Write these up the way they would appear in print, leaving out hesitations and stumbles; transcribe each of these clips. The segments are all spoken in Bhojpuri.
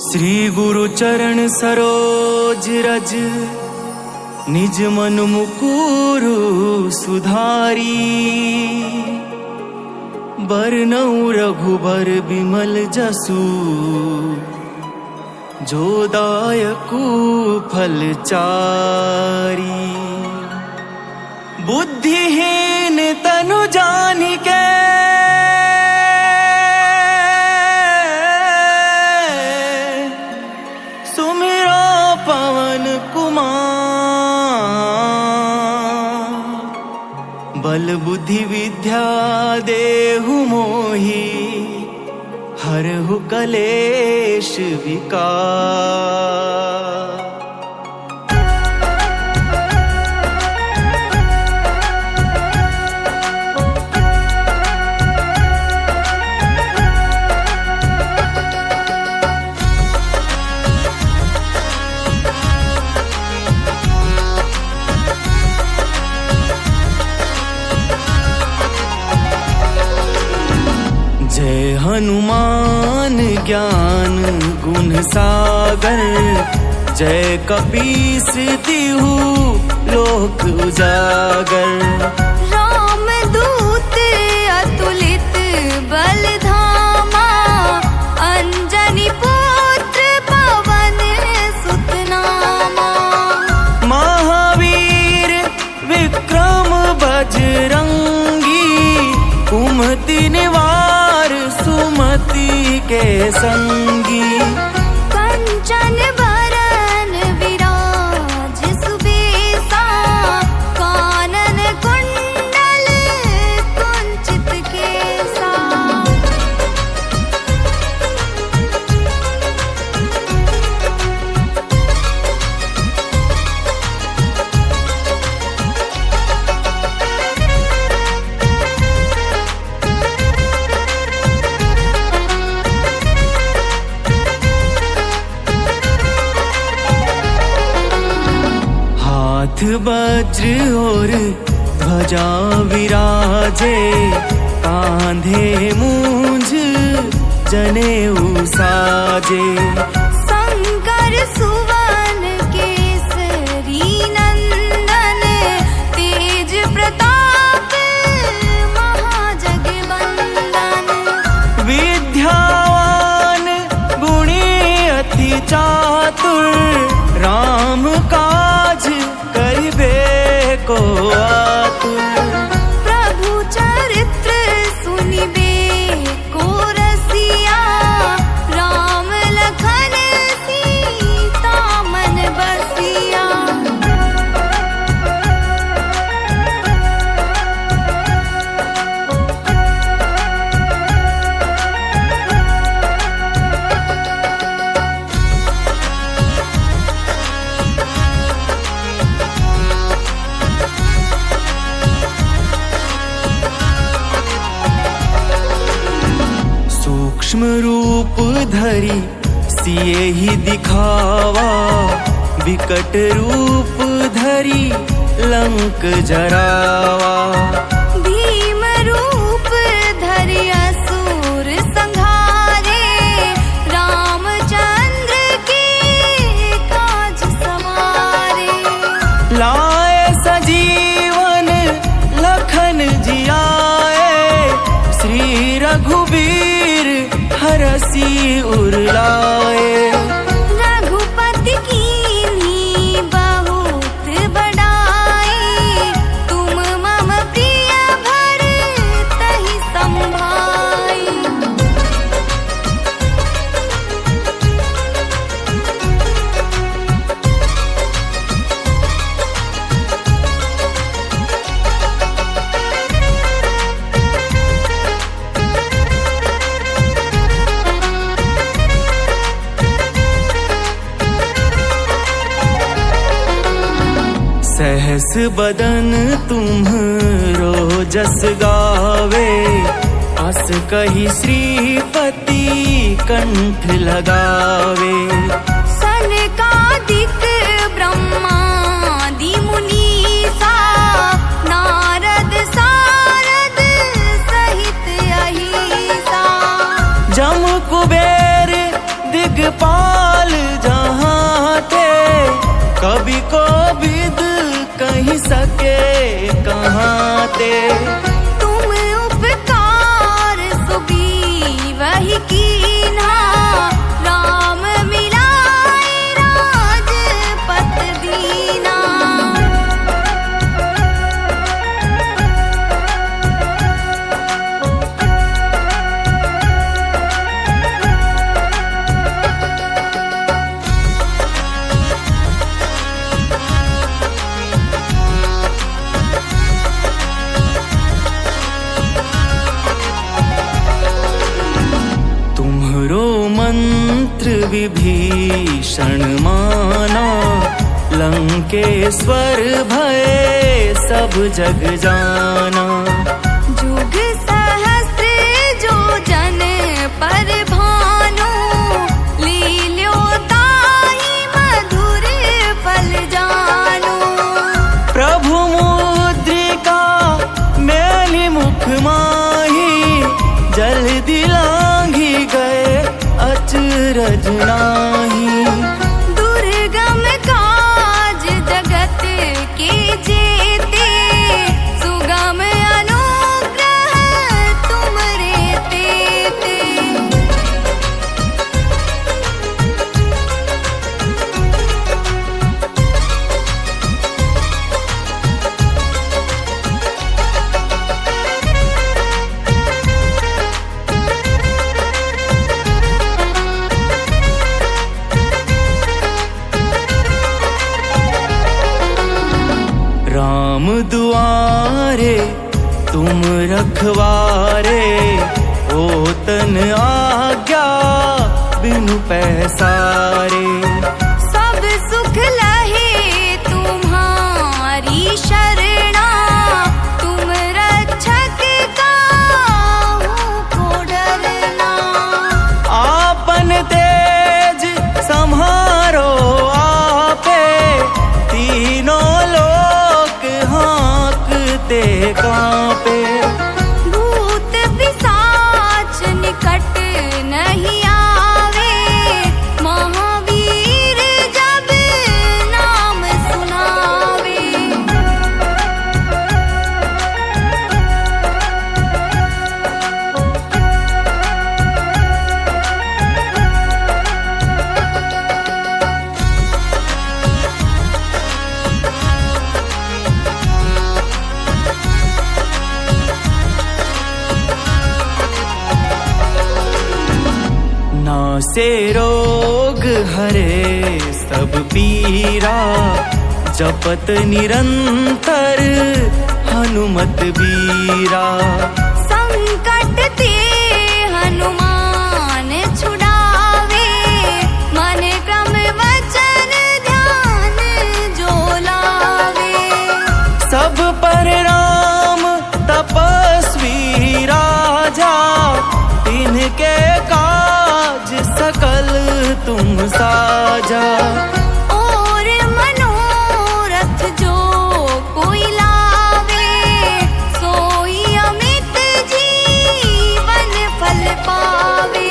श्री गुरु चरण सरोज रज निज मन मुकुरु सुधारी। बरनउँ रघुबर बिमल जसु जो दायकु फल चारी। बुद्धिहीन तनु जानिके सुमिरो पवन कुमार। बल बुद्धि विद्या देहु मोहि हरहु कलेश विकार। जय हनुमान ज्ञान गुण सागर। जय कपीस तिहु लोक उजागर। राम दूत अतुलित बल धामा। अंजनी पुत्र पवन सुत नामा। महावीर विक्रम बजरंगी। कुमति निवार सुमति के संगी। कंचन बरन विराज सुबेसा। कानन कुंडल कुंचित केसा। हाथ वज्र और ध्वजा विराजे। कांधे मूंज जनेऊ साजे। शंकर सुवन केसरी नंदन। तेज प्रताप महाजगवंदन। विद्यावान गुणी अति चातुर। राम काज करिबे को आतुर। प्रभु चरित्र सुनिबे को रसिया। राम लखन सीता मन बसिया। सूक्ष्म रूप धरि सिए ही दिखावा। विकट रूप धरि लंक जरावा। भीम रूप धरि असुर संहारे। रामचंद्र के काज सवारे। लाए सजीवन लखन जियाए। श्री रघुबीर हरषि उर लाए। रघुपति कीन्ही बहुत बड़ाई। तुम मम प्रिय भरतहि संभाई। सहस बदन तुम्हरो जस गावे। अस कही श्रीपति कंठ लगावे। सनकादिक ब्रह्मादि मुनीसा। नारद सारद सहित अहिसा। जम पाल जहाँ थे, कभी को विद कहीं सके कहाँ थे। तुम उपकार सुबी वही कीन्हा, राम मिलाए राजपत दीना। तुम्हरो मंत्र विभीषण माना, लंकेश्वर भय सब जग जाना। जुग सहस्त्र जो जन पर भानु, लील्यो ताहि मधुर फल जानू। प्रभु मुद्रिका मैली मुख माही, जल्दी लांघी गए अचरज नाही। दुर्गम काज जगत के जेते, सुगम अनुग्रह तुमरे तेते। राम दुआरे तुम रखवारे, ओतन आज्ञा बिनु पैसारे। सब सुख लहे तुम्हारी शरणा, तुम रक्षक काहू को डरना। आपन तेज सम्हारो आपे, तीनों लोक हाँकते कांपे। भूत पिशाच निकट नहीं आवे, महावीर जब नाम सुनावे। नासे रोग हरे सब पीरा, जपत निरंतर हनुमत बीरा। संकट ते हनुमान छुड़ावे, मन क्रम वचन ध्यान जो लावे। सब पर राम तपस्वी राजा, तिनके काज सकल तुम साजा। और मनोरथ जो कोई लावे, सोई अमित जीवन फल पावे।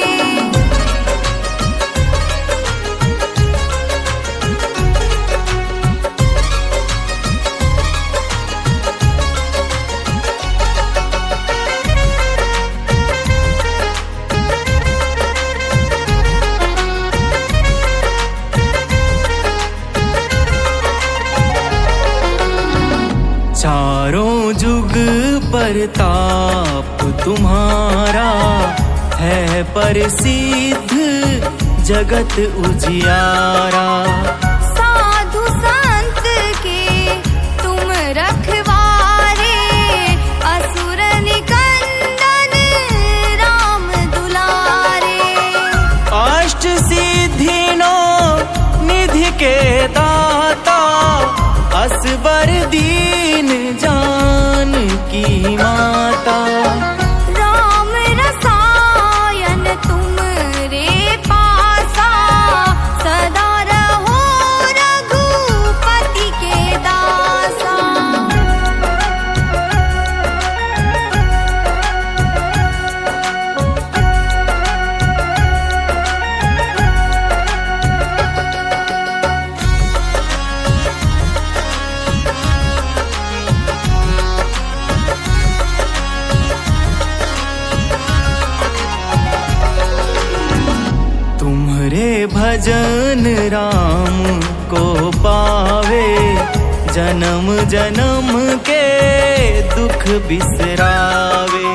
चारों जुग परताप तुम्हारा, है प्रसिद्ध जगत उजियारा। साधु संत के तुम रखवारे, असुर निकंदन राम दुलारे। अष्ट सिद्धि नौ निधि के दाता, असबर दीन जानकी माता। राम रसायन तुमरे पासा, सदा रहो रघुपति के दासा। भजन राम को पावे, जन्म जन्म के दुख बिसरावे।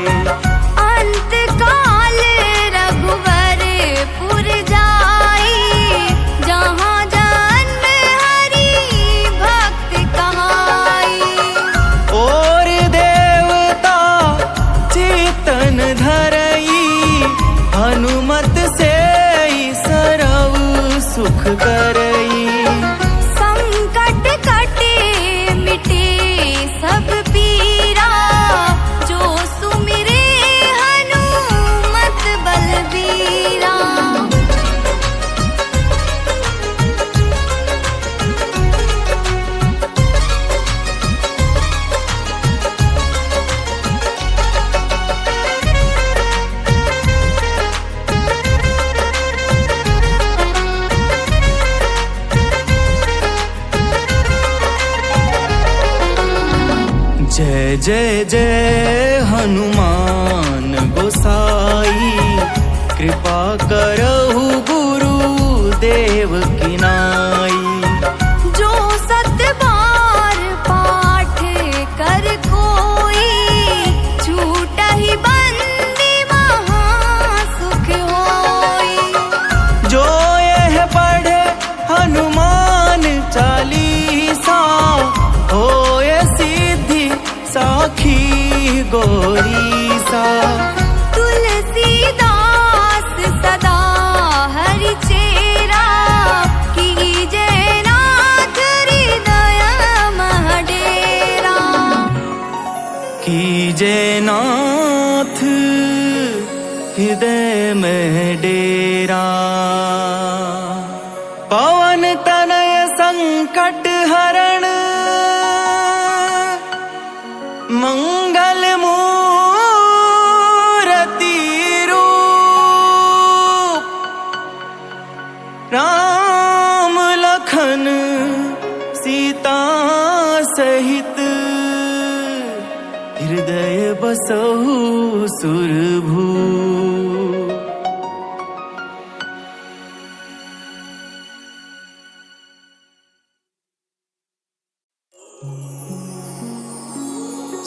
अंत काल रघुवरपुर जाई, जहाँ जन्म हरि भक्त कहाई। और देवता चेतन धरई, हनुमत से सरव सुख करई। संकट कटे मिटे सब पीरा, जो सुमिरे हनुमत बलबीरा। जय जय जय हनुमान गोसाई, कृपा करहु गुरु देव की नाई। जो सत बार पाठ कर कोई, छूटहि बंदी महा सुख होई। जो यह पढ़े हनुमान चालीसा, होए सिद्धि साखी गौरीसा। तुलसीदास सदा हरि चेरा, कीजे नाथ हृदय मह डेरा। कीजे नाथ हृदय में डेरा। पवन तनय संकट हरण, मंगल मूरति रूप। राम लखन सीता सहित, हृदय बसहु सुरभूप।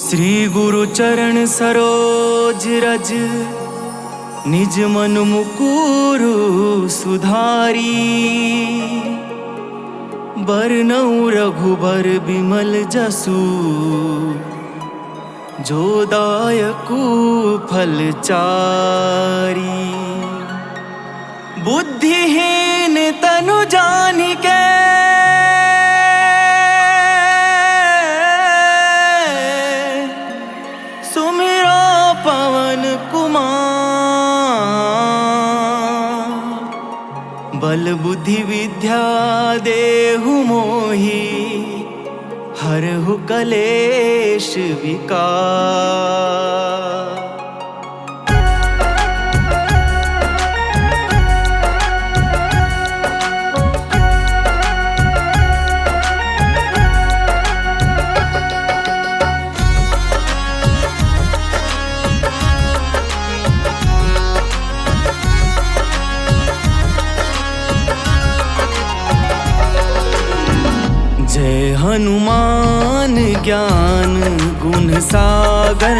श्री गुरु चरण सरोज रज, निज मन मुकुरु सुधारी। बरनउँ रघुबर बिमल जसु, जो दायकु फल चारी। बुद्धिहीन तनु जानिके, पवन कुमार। बल बुद्धि विद्या देहु मोहि, हरहु कलेश विकार। जय हनुमान ज्ञान गुण सागर,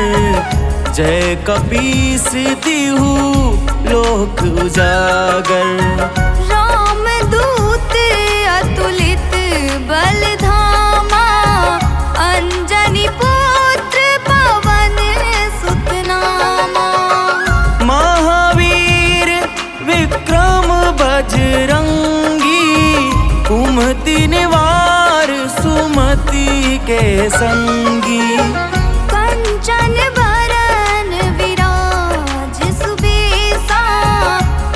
जय कपीस तिहु लोक उजागर। राम दूत अतुलित बल धामा, अंजनी पुत्र पवन सुत नामा। महावीर विक्रम बजरंगी, कुमति निवार सुमति के संगी। कंचन बरन विराज सुबेसा,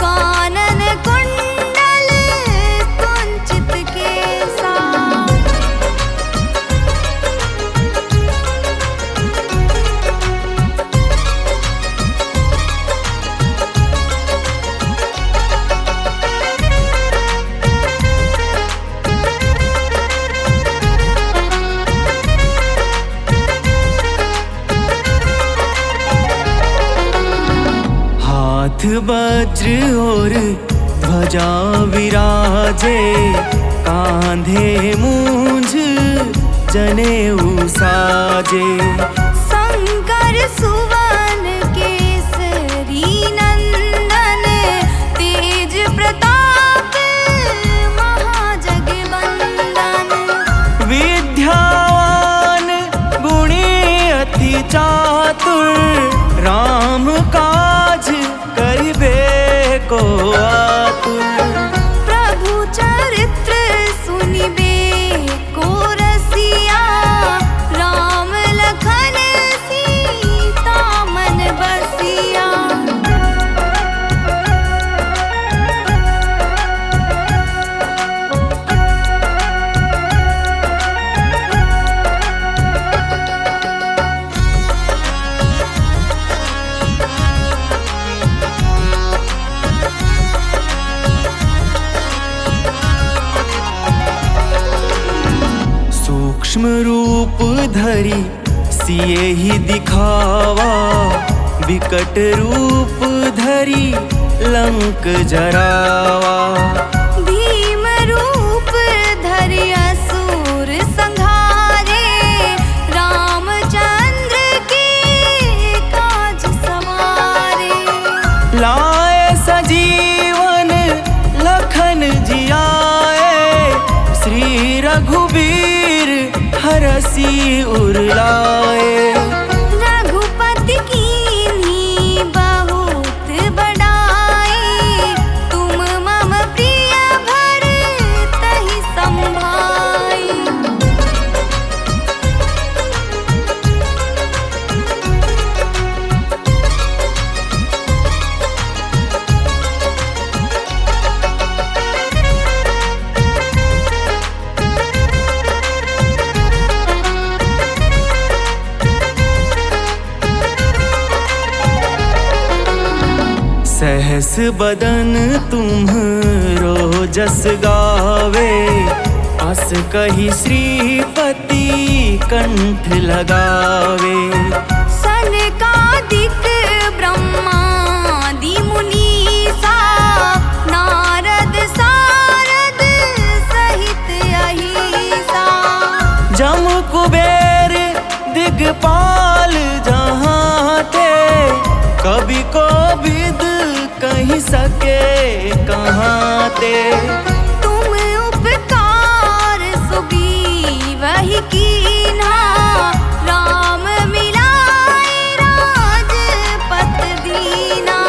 कानन कुंडल कुंचित केसा। हाथ वज्र और ध्वजा विराजे कांधे मूंज जनेऊ साजे। शंकर सुवन केसरी नंदन तेज प्रताप महाजगवंदन। विद्यावान गुणी अति चातुर राम काज करिबे को आतुर। प्रभु चरित्र सुनिबे को रसिया राम लखन सीता मन बसिया। सूक्ष्म रूप धरि सिए ही दिखावा, विकट रूप धरि लंक जरावा। भीम रूप धरि असुर संहारे रामचंद्र के काज सवारे। लाए सजीवन लखन जियाए, श्री रघुबीर हरसी उर लाए। रघुपति कीन्ही बहुत बड़ाई, तुम मम प्रिय भरतहि संभाई। सहस बदन तुम्हरो जस गावे, अस कही श्रीपति कंठ लगावे। सनकादिक ब्रह्मादि मुनीसा, नारद सारद सहित अहिसा। जम कुबेर दिगपाल जहाँ थे, कवि को विद कहीं सके कहाँ ते। तुम उपकार सुबी वही कीन्हा, राम मिलाए राजपत दीना।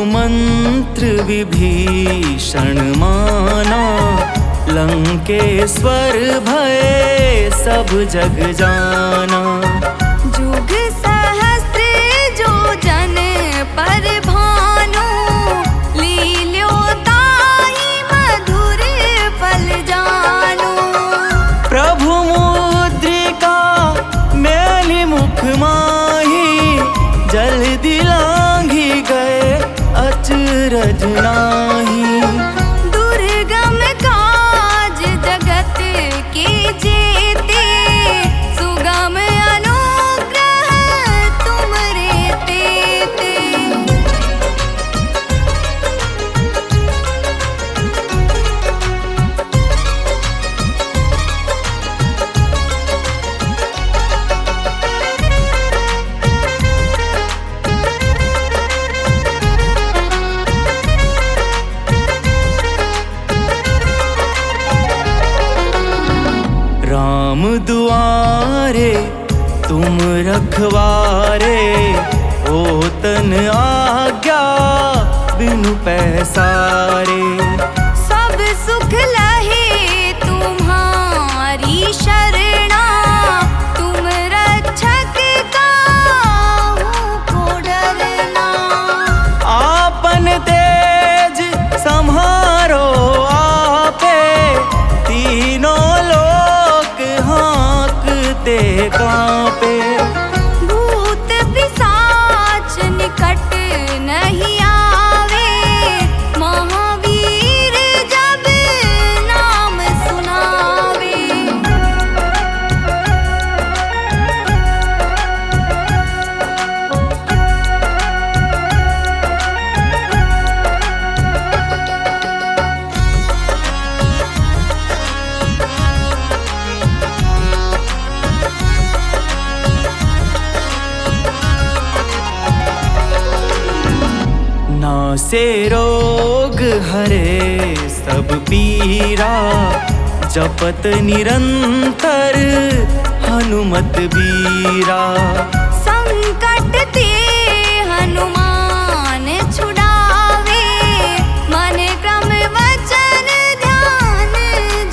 मंत्र विभीषण माना, लंकेश्वर भय सब जग जाना। जुग सहस्त्र जो जन पर भानु, लील्यो ताहि मधुर फल जानु। प्रभु मुद्रिका मैलि मुख माही, जल्दी लांघी गए अचरज नाही। दुर्गम काज जगत के जेते, सुगम अनुग्रह तुमरे तेते। राम दुआरे तुम रखवारे, ओतन आज्ञा बिनु पैसारे। सब सुख लहे तुम्हारी शरणा, तुम रक्षक काहू को डरना। आपन तेज सम्हारो आपे, तीनों लोक हाँकते कांपते कांपे। भूत पिशाच निकट नहीं आवे, महावीर जब नाम सुनावे। से रोग हरे सब पीरा, जपत निरंतर हनुमत बीरा। संकट ते हनुमान छुड़ावे, मन क्रम वचन ध्यान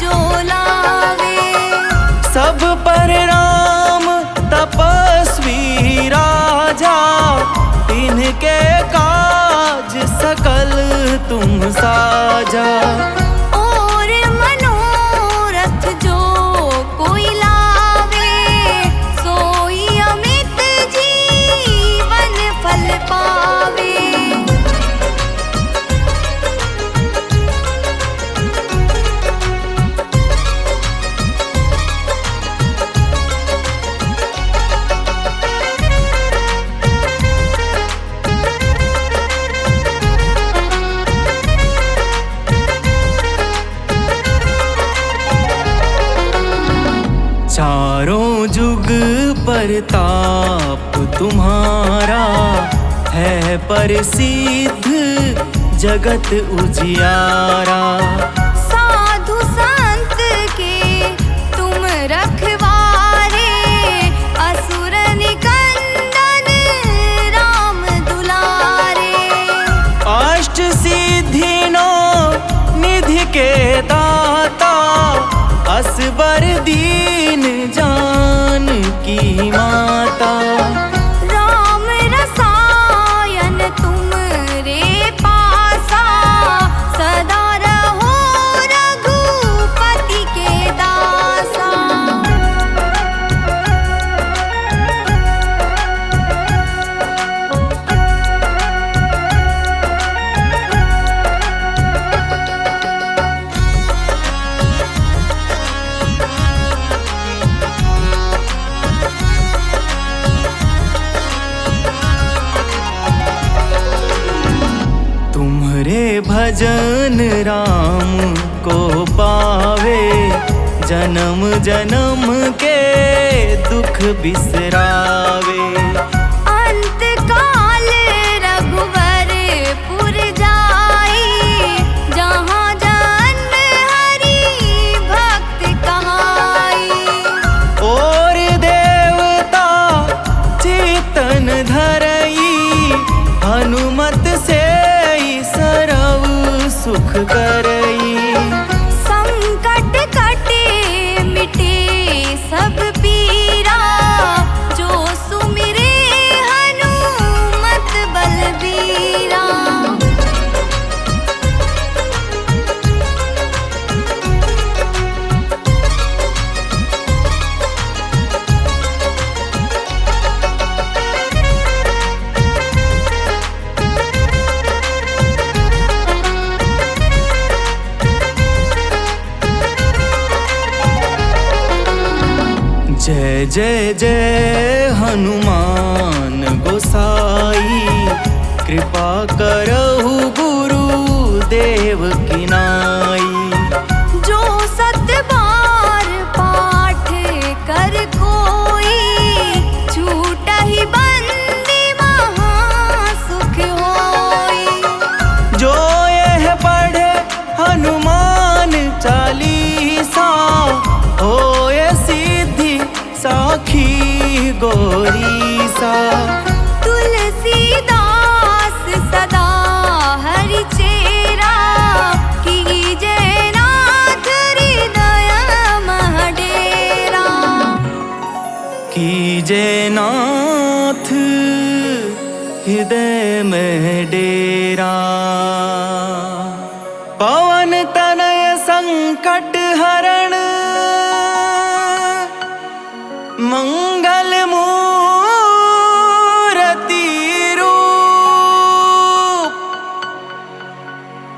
जो लावे। सब पर राम तपस्वी राजा, इनके काज सकल तुम साजा। और मनोरथ जो कोई लावे, सोई अमित जीवन फल पावे। चारों जुग परताप तुम्हारा, है प्रसिद्ध जगत उजियारा। साधु संत के तुम रखवारे, असुर निकंदन राम दुलारे। अष्ट सिद्धि नौ निधि के दाता, असबर दीन जानकी माता। राम रसायन तुमरे पासा, सदा रहो रघुपति के दासा। तुम्हारे भजन राम को पावे, जन्म जन्म के दुख बिसरावे। अंत काल रघुवरपुर जाई, जहाँ जन्म हरि भक्त कहाई। और देवता चेतन धरई, हनुमत से सरव सुख करई। संकट कटे मिटे सब पीरा, जो सुमिरे हनुमत बलबीरा। जय जय जय हनुमान गोसाई, कृपा करहु गुरुदेव की नाई। जो सत बार पाठ कर कोई, छूटहि बंदी महा सुख होई। जो यह पढ़े हनुमान चालीसा, होए सिद्धि साखी गौरीसा। तुलसीदास सदा हरि चेरा, कीजे नाथ हृदय मह डेरा। कीजे नाथ हृदय में डेरा। पवन तनय संकट हरण,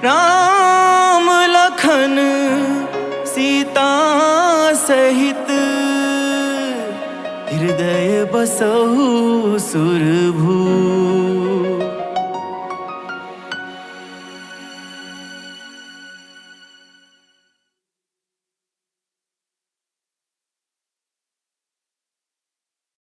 राम लखन सीता सहित हृदय बसहु सुरभूमि।